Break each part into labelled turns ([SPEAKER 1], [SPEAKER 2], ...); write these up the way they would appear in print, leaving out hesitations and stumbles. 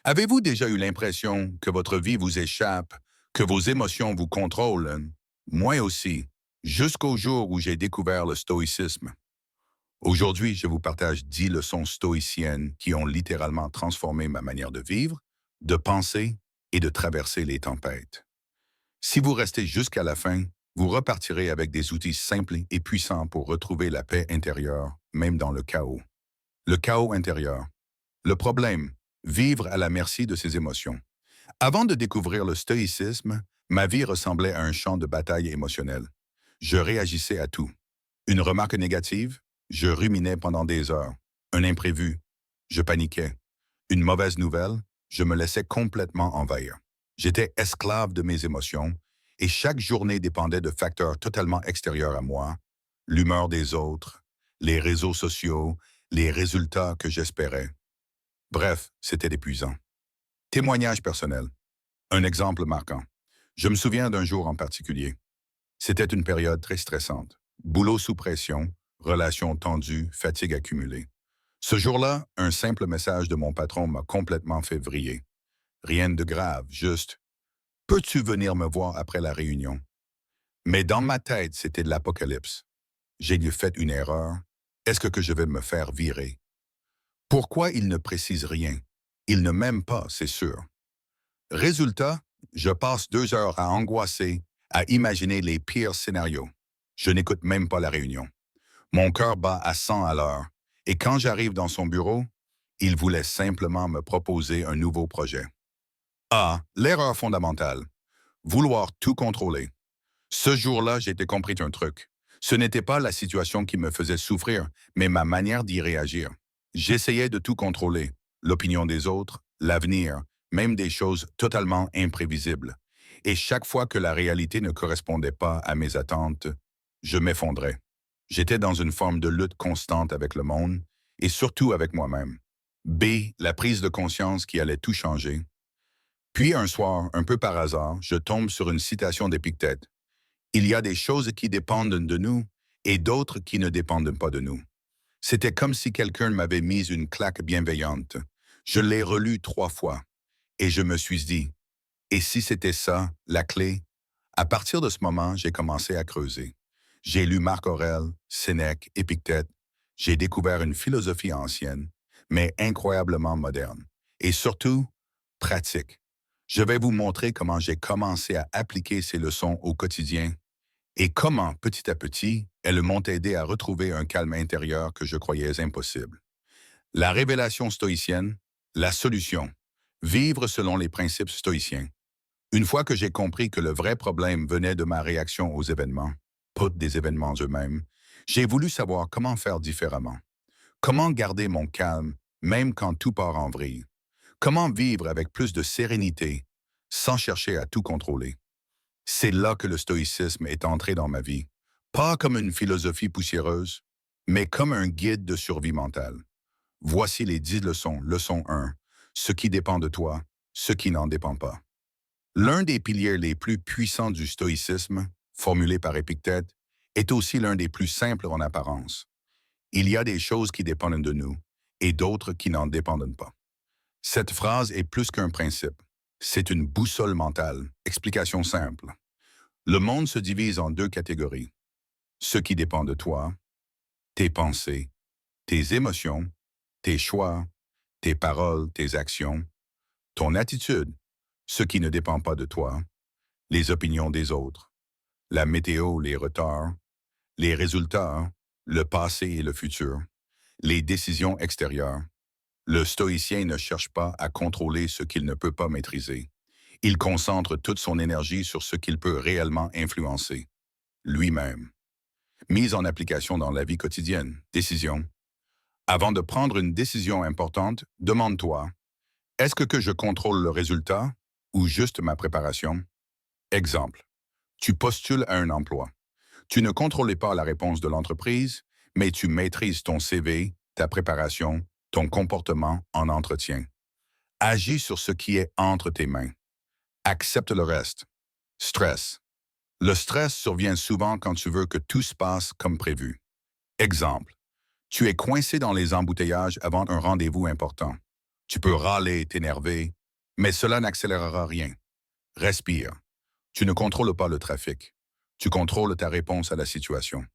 [SPEAKER 1] Avez-vous déjà eu l'impression que votre vie vous échappe, que vos émotions vous contrôlent? Moi aussi, jusqu'au jour où j'ai découvert le stoïcisme. Aujourd'hui, je vous partage 10 leçons stoïciennes qui ont littéralement transformé ma manière de vivre, de penser et de traverser les tempêtes. Si vous restez jusqu'à la fin, vous repartirez avec des outils simples et puissants pour retrouver la paix intérieure, même dans le chaos. Le chaos intérieur. Le problème, vivre à la merci de ses émotions. Avant de découvrir le stoïcisme, ma vie ressemblait à un champ de bataille émotionnel. Je réagissais à tout. Une remarque négative, je ruminais pendant des heures. Un imprévu, je paniquais. Une mauvaise nouvelle, je me laissais complètement envahir. J'étais esclave de mes émotions et chaque journée dépendait de facteurs totalement extérieurs à moi, l'humeur des autres, les réseaux sociaux, les résultats que j'espérais. Bref, c'était épuisant. Témoignage personnel. Un exemple marquant. Je me souviens d'un jour en particulier. C'était une période très stressante. Boulot sous pression, relations tendues, fatigue accumulée. Ce jour-là, un simple message de mon patron m'a complètement fait vriller. Rien de grave, juste peux-tu venir me voir après la réunion? Mais dans ma tête, c'était de l'apocalypse. J'ai dû fait une erreur. Est-ce que je vais me faire virer? Pourquoi il ne précise rien? Il ne m'aime pas, c'est sûr. Résultat, je passe 2 heures à angoisser, à imaginer les pires scénarios. Je n'écoute même pas la réunion. Mon cœur bat à 100 à l'heure. Et quand j'arrive dans son bureau, il voulait simplement me proposer un nouveau projet. Ah, l'erreur fondamentale. Vouloir tout contrôler. Ce jour-là, j'ai compris un truc. Ce n'était pas la situation qui me faisait souffrir, mais ma manière d'y réagir. J'essayais de tout contrôler. L'opinion des autres, l'avenir, même des choses totalement imprévisibles. Et chaque fois que la réalité ne correspondait pas à mes attentes, je m'effondrais. J'étais dans une forme de lutte constante avec le monde et surtout avec moi-même. B, la prise de conscience qui allait tout changer. Puis un soir, un peu par hasard, je tombe sur une citation d'Épictète. Il y a des choses qui dépendent de nous et d'autres qui ne dépendent pas de nous. C'était comme si quelqu'un m'avait mis une claque bienveillante. Je l'ai relu 3 fois et je me suis dit, et si c'était ça, la clé? À partir de ce moment, j'ai commencé à creuser. J'ai lu Marc Aurèle, Sénèque, Épictète. J'ai découvert une philosophie ancienne, mais incroyablement moderne. Et surtout, pratique. Je vais vous montrer comment j'ai commencé à appliquer ces leçons au quotidien et comment, petit à petit, elles m'ont aidé à retrouver un calme intérieur que je croyais impossible. La révélation stoïcienne, la solution. Vivre selon les principes stoïciens. Une fois que j'ai compris que le vrai problème venait de ma réaction aux événements, pas des événements eux-mêmes, j'ai voulu savoir comment faire différemment. Comment garder mon calme, même quand tout part en vrille. Comment vivre avec plus de sérénité, sans chercher à tout contrôler. C'est là que le stoïcisme est entré dans ma vie, pas comme une philosophie poussiéreuse, mais comme un guide de survie mentale. Voici les 10 leçons. Leçon 1. Ce qui dépend de toi, ce qui n'en dépend pas. L'un des piliers les plus puissants du stoïcisme, formulé par Épictète, est aussi l'un des plus simples en apparence. Il y a des choses qui dépendent de nous et d'autres qui n'en dépendent pas. Cette phrase est plus qu'un principe. C'est une boussole mentale. Explication simple. Le monde se divise en 2 catégories. Ce qui dépend de toi, tes pensées, tes émotions, tes choix, tes paroles, tes actions, ton attitude, ce qui ne dépend pas de toi, les opinions des autres, la météo, les retards, les résultats, le passé et le futur, les décisions extérieures. Le stoïcien ne cherche pas à contrôler ce qu'il ne peut pas maîtriser. Il concentre toute son énergie sur ce qu'il peut réellement influencer, lui-même. Mise en application dans la vie quotidienne. Décision. Avant de prendre une décision importante, demande-toi, est-ce que je contrôle le résultat ou juste ma préparation? Exemple. Tu postules à un emploi. Tu ne contrôles pas la réponse de l'entreprise, mais tu maîtrises ton CV, ta préparation, ton comportement en entretien. Agis sur ce qui est entre tes mains. Accepte le reste. Stress. Le stress survient souvent quand tu veux que tout se passe comme prévu. Exemple. Tu es coincé dans les embouteillages avant un rendez-vous important. Tu peux râler, t'énerver, Mais cela n'accélérera rien. Respire. Tu ne contrôles pas le trafic. Tu contrôles ta réponse à la situation.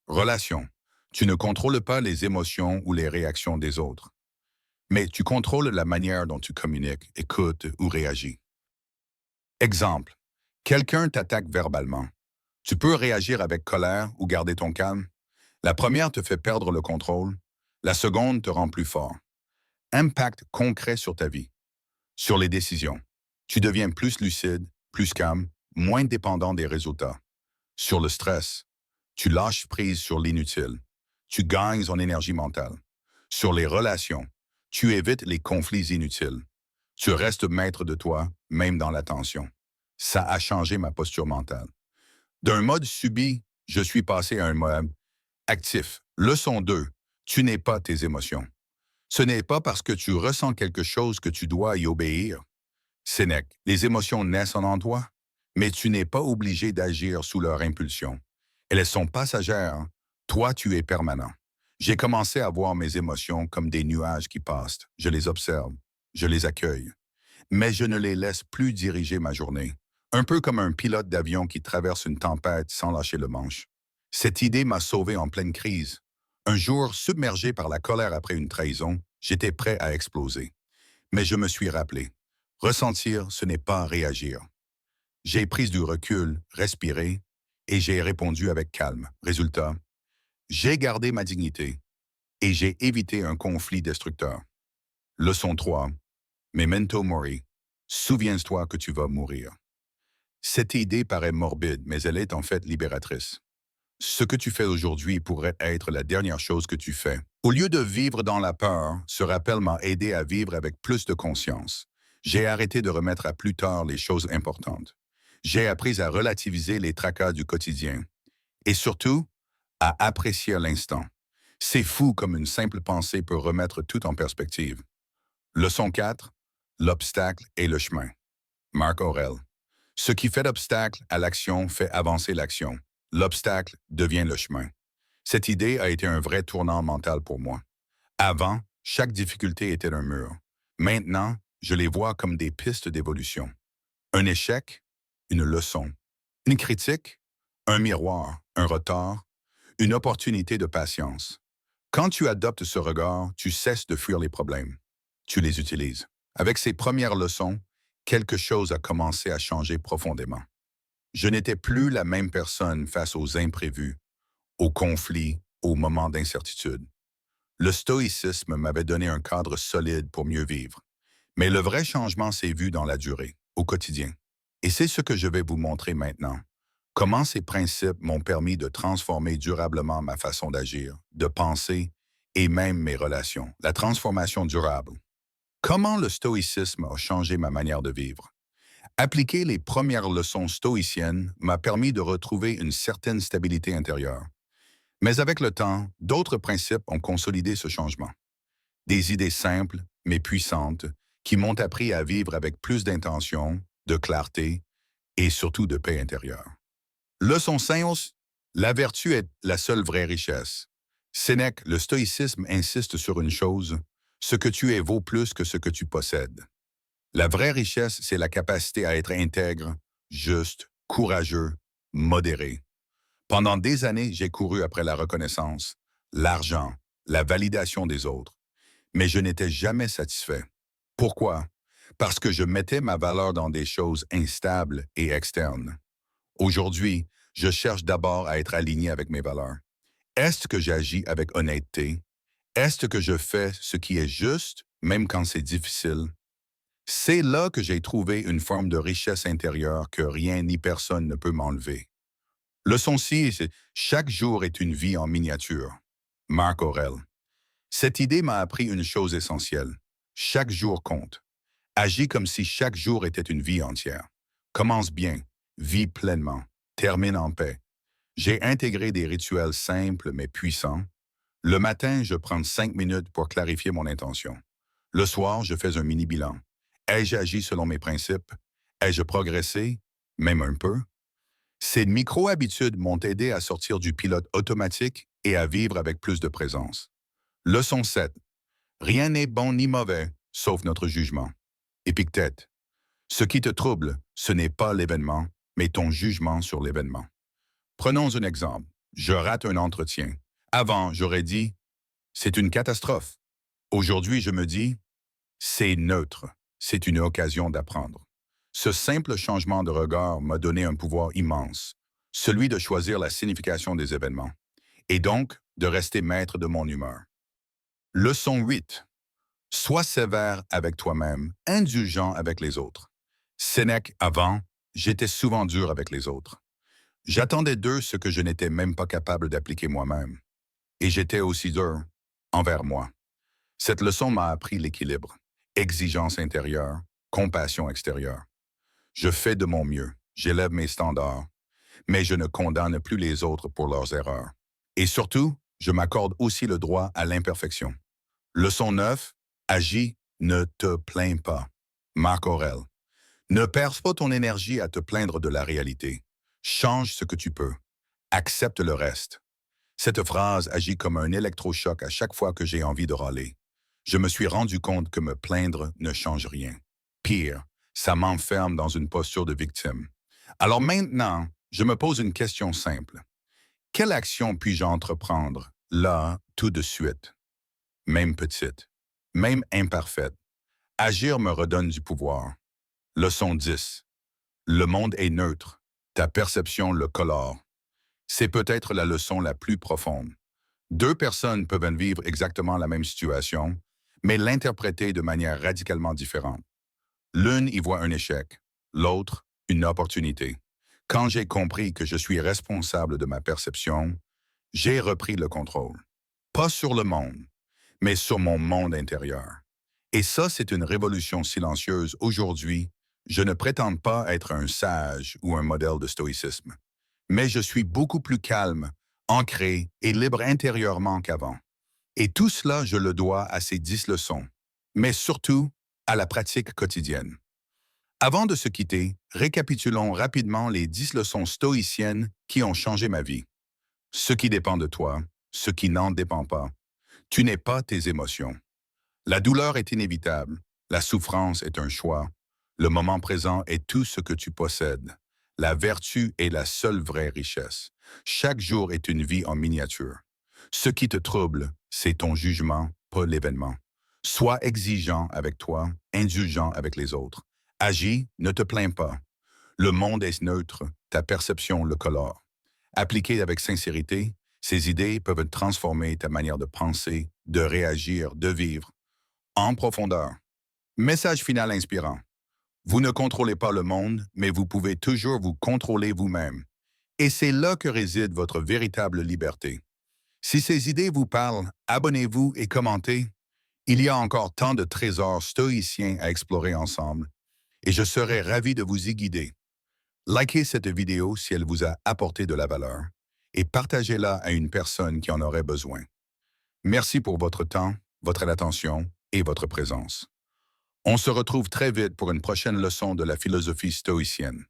[SPEAKER 1] Relation. Tu ne contrôles pas les émotions ou les réactions des autres. Mais tu contrôles la manière dont tu communiques, écoutes ou réagis. Exemple. Quelqu'un t'attaque verbalement. Tu peux réagir avec colère ou garder ton calme. La première te fait perdre le contrôle. La seconde te rend plus fort. Impact concret sur ta vie. Sur les décisions. Tu deviens plus lucide, plus calme, moins dépendant des résultats. Sur le stress. Tu lâches prise sur l'inutile. Tu gagnes en énergie mentale. Sur les relations. Tu évites les conflits inutiles. Tu restes maître de toi, même dans la tension. Ça a changé ma posture mentale. D'un mode subi, je suis passé à un mode actif. Leçon 2. Tu n'es pas tes émotions. Ce n'est pas parce que tu ressens quelque chose que tu dois y obéir. Sénèque, les émotions naissent en toi, mais tu n'es pas obligé d'agir sous leur impulsion. Elles sont passagères, toi tu es permanent. J'ai commencé à voir mes émotions comme des nuages qui passent. Je les observe, je les accueille, mais je ne les laisse plus diriger ma journée. Un peu comme un pilote d'avion qui traverse une tempête sans lâcher le manche. Cette idée m'a sauvé en pleine crise. Un jour, submergé par la colère après une trahison, j'étais prêt à exploser. Mais je me suis rappelé, ressentir, ce n'est pas réagir. J'ai pris du recul, respiré, et j'ai répondu avec calme. Résultat, j'ai gardé ma dignité et j'ai évité un conflit destructeur. Leçon 3. Memento mori. Souviens-toi que tu vas mourir. Cette idée paraît morbide, mais elle est en fait libératrice. Ce que tu fais aujourd'hui pourrait être la dernière chose que tu fais. Au lieu de vivre dans la peur, ce rappel m'a aidé à vivre avec plus de conscience. J'ai arrêté de remettre à plus tard les choses importantes. J'ai appris à relativiser les tracas du quotidien. Et surtout, à apprécier l'instant. C'est fou comme une simple pensée peut remettre tout en perspective. Leçon 4. L'obstacle et le chemin. Marc Aurèle. Ce qui fait l'obstacle à l'action fait avancer l'action. L'obstacle devient le chemin. Cette idée a été un vrai tournant mental pour moi. Avant, chaque difficulté était un mur. Maintenant, je les vois comme des pistes d'évolution. Un échec, une leçon. Une critique, un miroir, un retard, une opportunité de patience. Quand tu adoptes ce regard, tu cesses de fuir les problèmes. Tu les utilises. Avec ces premières leçons, quelque chose a commencé à changer profondément. Je n'étais plus la même personne face aux imprévus, aux conflits, aux moments d'incertitude. Le stoïcisme m'avait donné un cadre solide pour mieux vivre. Mais le vrai changement s'est vu dans la durée, au quotidien. Et c'est ce que je vais vous montrer maintenant. Comment ces principes m'ont permis de transformer durablement ma façon d'agir, de penser et même mes relations. La transformation durable. Comment le stoïcisme a changé ma manière de vivre? Appliquer les premières leçons stoïciennes m'a permis de retrouver une certaine stabilité intérieure. Mais avec le temps, d'autres principes ont consolidé ce changement. Des idées simples, mais puissantes, qui m'ont appris à vivre avec plus d'intention, de clarté et surtout de paix intérieure. Leçon 5, la vertu est la seule vraie richesse. Sénèque, le stoïcisme insiste sur une chose, ce que tu es vaut plus que ce que tu possèdes. La vraie richesse, c'est la capacité à être intègre, juste, courageux, modéré. Pendant des années, j'ai couru après la reconnaissance, l'argent, la validation des autres, mais je n'étais jamais satisfait. Pourquoi? Parce que je mettais ma valeur dans des choses instables et externes. Aujourd'hui, je cherche d'abord à être aligné avec mes valeurs. Est-ce que j'agis avec honnêteté? Est-ce que je fais ce qui est juste, même quand c'est difficile? C'est là que j'ai trouvé une forme de richesse intérieure que rien ni personne ne peut m'enlever. Leçon 6, chaque jour est une vie en miniature. Marc Aurèle. Cette idée m'a appris une chose essentielle. Chaque jour compte. Agis comme si chaque jour était une vie entière. Commence bien, vis pleinement, termine en paix. J'ai intégré des rituels simples mais puissants. Le matin, je prends 5 minutes pour clarifier mon intention. Le soir, je fais un mini-bilan. Ai-je agi selon mes principes? Ai-je progressé? Même un peu? Ces micro-habitudes m'ont aidé à sortir du pilote automatique et à vivre avec plus de présence. Leçon 7. Rien n'est bon ni mauvais, sauf notre jugement. Épictète. Ce qui te trouble, ce n'est pas l'événement, mais ton jugement sur l'événement. Prenons un exemple. Je rate un entretien. Avant, j'aurais dit, c'est une catastrophe. Aujourd'hui, je me dis, c'est neutre. C'est une occasion d'apprendre. Ce simple changement de regard m'a donné un pouvoir immense, celui de choisir la signification des événements, et donc de rester maître de mon humeur. Leçon 8. Sois sévère avec toi-même, indulgent avec les autres. Sénèque, avant, j'étais souvent dur avec les autres. J'attendais d'eux ce que je n'étais même pas capable d'appliquer moi-même. Et j'étais aussi dur envers moi. Cette leçon m'a appris l'équilibre, exigence intérieure, compassion extérieure. Je fais de mon mieux, j'élève mes standards, mais je ne condamne plus les autres pour leurs erreurs. Et surtout, je m'accorde aussi le droit à l'imperfection. Leçon 9. Agis, ne te plains pas. Marc Aurèle. Ne perds pas ton énergie à te plaindre de la réalité. Change ce que tu peux. Accepte le reste. Cette phrase agit comme un électrochoc à chaque fois que j'ai envie de râler. Je me suis rendu compte que me plaindre ne change rien. Pire, ça m'enferme dans une posture de victime. Alors maintenant, je me pose une question simple. Quelle action puis-je entreprendre, là, tout de suite? Même petite, même imparfaite. Agir me redonne du pouvoir. Leçon 10. Le monde est neutre. Ta perception le colore. C'est peut-être la leçon la plus profonde. Deux personnes peuvent vivre exactement la même situation, mais l'interpréter de manière radicalement différente. L'une y voit un échec, l'autre, une opportunité. Quand j'ai compris que je suis responsable de ma perception, j'ai repris le contrôle. Pas sur le monde, mais sur mon monde intérieur. Et ça, c'est une révolution silencieuse. Aujourd'hui, je ne prétends pas être un sage ou un modèle de stoïcisme, mais je suis beaucoup plus calme, ancré et libre intérieurement qu'avant. Et tout cela, je le dois à ces 10 leçons, mais surtout à la pratique quotidienne. Avant de se quitter, récapitulons rapidement les 10 leçons stoïciennes qui ont changé ma vie. Ce qui dépend de toi, ce qui n'en dépend pas. Tu n'es pas tes émotions. La douleur est inévitable, la souffrance est un choix, le moment présent est tout ce que tu possèdes. La vertu est la seule vraie richesse. Chaque jour est une vie en miniature. Ce qui te trouble, c'est ton jugement, pas l'événement. Sois exigeant avec toi, indulgent avec les autres. Agis, ne te plains pas. Le monde est neutre, ta perception le colore. Appliquée avec sincérité, ces idées peuvent transformer ta manière de penser, de réagir, de vivre. En profondeur. Message final inspirant. Vous ne contrôlez pas le monde, mais vous pouvez toujours vous contrôler vous-même. Et c'est là que réside votre véritable liberté. Si ces idées vous parlent, abonnez-vous et commentez. Il y a encore tant de trésors stoïciens à explorer ensemble, et je serai ravi de vous y guider. Likez cette vidéo si elle vous a apporté de la valeur, et partagez-la à une personne qui en aurait besoin. Merci pour votre temps, votre attention et votre présence. On se retrouve très vite pour une prochaine leçon de la philosophie stoïcienne.